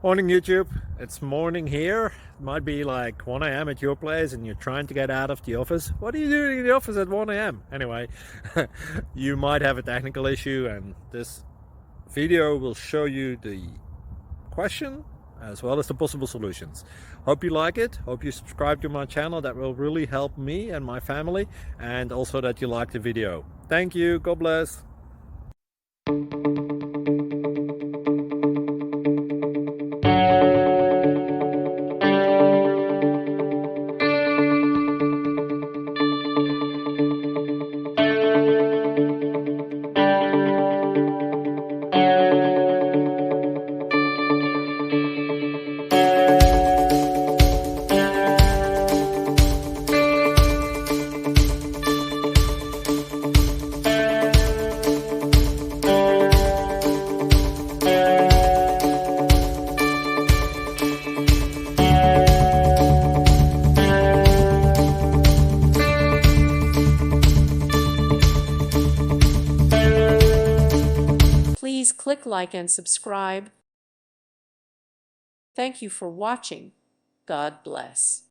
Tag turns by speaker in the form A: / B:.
A: Morning YouTube, it's morning here. It might be like 1 a.m. at your place and you're trying to get out of the office. What are you doing in the office at 1 a.m.? Anyway, you might have a technical issue and this video will show you the question as well as the possible solutions. Hope you like it, hope you subscribe to my channel. That will really help me and my family, and also that you like the video. Thank you, God bless.
B: Please click like and subscribe. Thank you for watching. God bless.